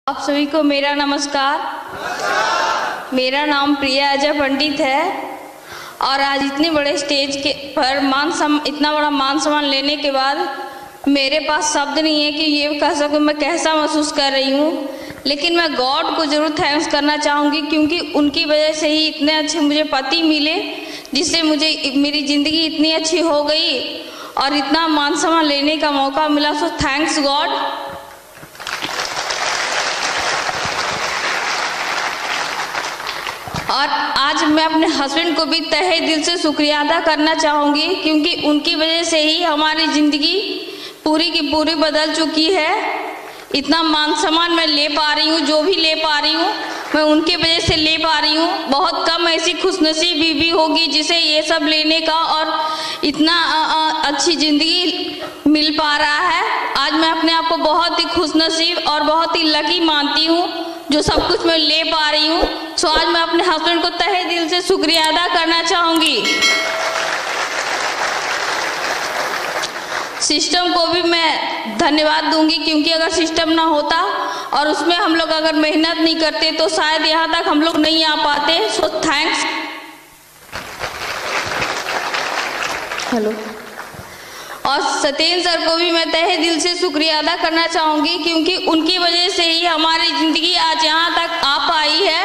आप सभी को मेरा नमस्कार। मेरा नाम प्रिया अजय पंडित है और आज इतने बड़े स्टेज के पर इतना बड़ा मान सम्मान लेने के बाद मेरे पास शब्द नहीं है कि ये कह सकूँ मैं कैसा महसूस कर रही हूँ। लेकिन मैं गॉड को ज़रूर थैंक्स करना चाहूँगी क्योंकि उनकी वजह से ही इतने अच्छे मुझे पति मिले, जिससे मुझे मेरी ज़िंदगी इतनी अच्छी हो गई और इतना मान सम्मान लेने का मौका मिला। So thanks God. और आज मैं अपने हस्बैंड को भी तहे दिल से शुक्रिया अदा करना चाहूँगी क्योंकि उनकी वजह से ही हमारी ज़िंदगी पूरी की पूरी बदल चुकी है। इतना मान सम्मान मैं ले पा रही हूँ, जो भी ले पा रही हूँ मैं उनकी वजह से ले पा रही हूँ। बहुत कम ऐसी खुशनसीब भी होगी जिसे ये सब लेने का और इतना अच्छी ज़िंदगी मिल पा रहा है। आज मैं अपने आप को बहुत ही खुशनसीब और बहुत ही लकी मानती हूँ जो सब कुछ मैं ले पा रही हूँ। सो आज मैं अपने हस्बैंड को तहे दिल से शुक्रिया अदा करना चाहूँगी। सिस्टम को भी मैं धन्यवाद दूंगी क्योंकि अगर सिस्टम ना होता और उसमें हम लोग अगर मेहनत नहीं करते तो शायद यहाँ तक हम लोग नहीं आ पाते। So thanks. हेलो। और सत्येंद्र सर को भी मैं तहे दिल से शुक्रिया अदा करना चाहूँगी क्योंकि उनकी वजह से ही हमारी ज़िंदगी आज यहाँ तक आ पाई है।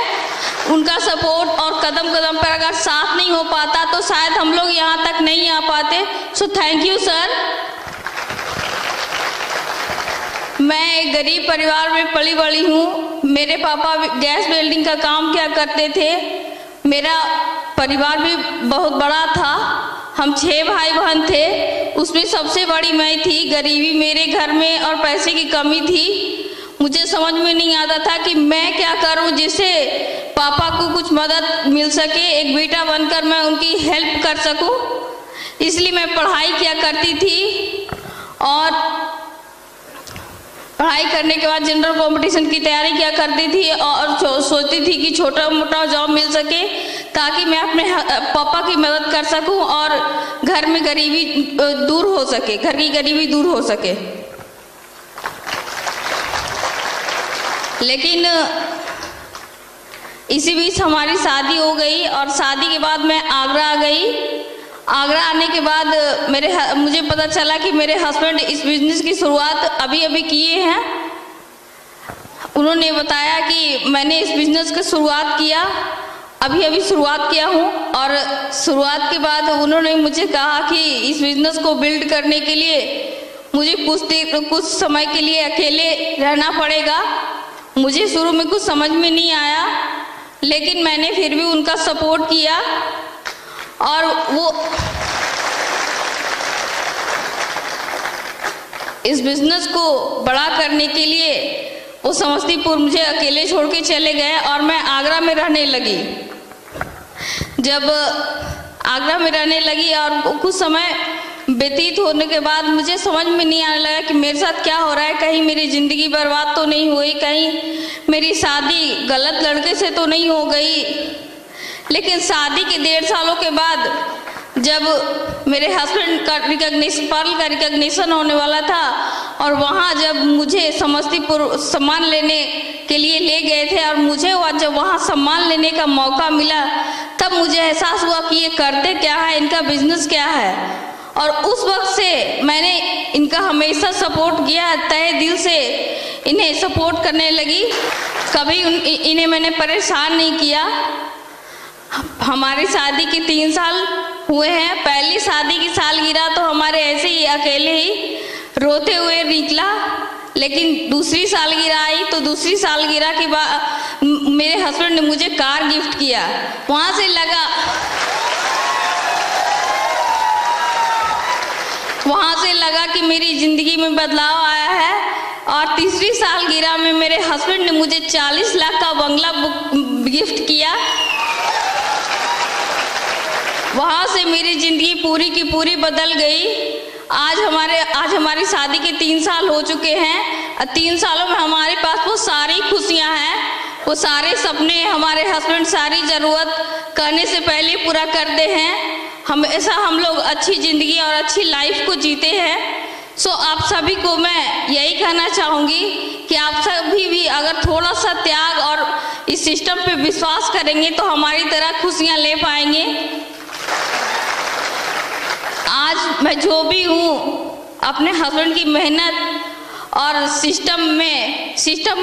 उनका सपोर्ट और कदम कदम पर अगर साथ नहीं हो पाता तो शायद हम लोग यहाँ तक नहीं आ पाते। So thank you sir. मैं एक गरीब परिवार में पली बड़ी हूँ। मेरे पापा गैस वेल्डिंग का काम किया करते थे। मेरा परिवार भी बहुत बड़ा था। हम 6 भाई बहन थे, उसमें सबसे बड़ी मैं थी। गरीबी मेरे घर में और पैसे की कमी थी। मुझे समझ में नहीं आता था कि मैं क्या करूं जिससे पापा को कुछ मदद मिल सके, एक बेटा बनकर मैं उनकी हेल्प कर सकूं। इसलिए मैं पढ़ाई किया करती थी और पढ़ाई करने के बाद जनरल कंपटीशन की तैयारी किया करती थी और सोचती थी कि छोटा मोटा जॉब मिल सके ताकि मैं अपने पापा की मदद कर सकूं और घर में गरीबी दूर हो सके, घर की गरीबी दूर हो सके। लेकिन इसी बीच हमारी शादी हो गई और शादी के बाद मैं आगरा आ गई। आगरा आने के बाद मुझे पता चला कि मेरे हस्बैंड इस बिजनेस की शुरुआत अभी किए हैं। उन्होंने बताया कि मैंने इस बिजनेस की शुरुआत किया, अभी शुरुआत किया हूँ। और शुरुआत के बाद उन्होंने मुझे कहा कि इस बिजनेस को बिल्ड करने के लिए मुझे कुछ समय के लिए अकेले रहना पड़ेगा। मुझे शुरू में कुछ समझ में नहीं आया लेकिन मैंने फिर भी उनका सपोर्ट किया और वो इस बिजनेस को बड़ा करने के लिए वो समस्तीपुर मुझे अकेले छोड़ के चले गए और मैं आगरा में रहने लगी। जब आगरा में रहने लगी और कुछ समय व्यतीत होने के बाद मुझे समझ में नहीं आने लगा कि मेरे साथ क्या हो रहा है। कहीं मेरी ज़िंदगी बर्बाद तो नहीं हुई, कहीं मेरी शादी गलत लड़के से तो नहीं हो गई। लेकिन शादी के 1.5 सालों के बाद जब मेरे हस्बैंड का पर्ल का रिकॉग्निशन होने वाला था और वहाँ जब मुझे समस्तीपुर सम्मान लेने के लिए ले गए थे और मुझे जब वहाँ सम्मान लेने का मौका मिला तब मुझे एहसास हुआ कि ये करते क्या है, इनका बिजनेस क्या है। और उस वक्त से मैंने इनका हमेशा सपोर्ट किया, तहे दिल से इन्हें सपोर्ट करने लगी। कभी इन्हें मैंने परेशान नहीं किया। हमारी शादी के 3 साल हुए हैं। पहली शादी की सालगिरह तो हमारे ऐसे ही अकेले ही रोते हुए निकला, लेकिन दूसरी सालगिरह आई तो दूसरी सालगिरह के बाद मेरे हस्बैंड ने मुझे कार गिफ्ट किया। वहाँ से लगा कि मेरी ज़िंदगी में बदलाव आया है। और तीसरी सालगिरह में मेरे हस्बैंड ने मुझे 40 लाख का बंगला गिफ्ट किया। वहाँ से मेरी ज़िंदगी पूरी की पूरी बदल गई। आज हमारी शादी के 3 साल हो चुके हैं। 3 सालों में हमारे पास वो सारी खुशियाँ हैं, वो सारे सपने हमारे हस्बैंड सारी ज़रूरत करने से पहले पूरा करते हैं। हमेशा हम लोग अच्छी ज़िंदगी और अच्छी लाइफ को जीते हैं। सो आप सभी को मैं यही कहना चाहूँगी कि आप सभी भी अगर थोड़ा सा त्याग और इस सिस्टम पे विश्वास करेंगे तो हमारी तरह खुशियां ले पाएंगे। आज मैं जो भी हूँ अपने हस्बैंड की मेहनत और सिस्टम में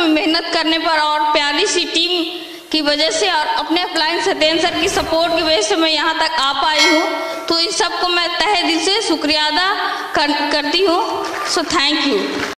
मेहनत करने पर और प्यारी सी टीम की वजह से और अपने अप्लाइंग सत्येंद्र सर की सपोर्ट की वजह से मैं यहाँ तक आ पाई हूँ। तो इन सबको मैं तहे दिल से शुक्रिया अदा करती हूँ। So thank you.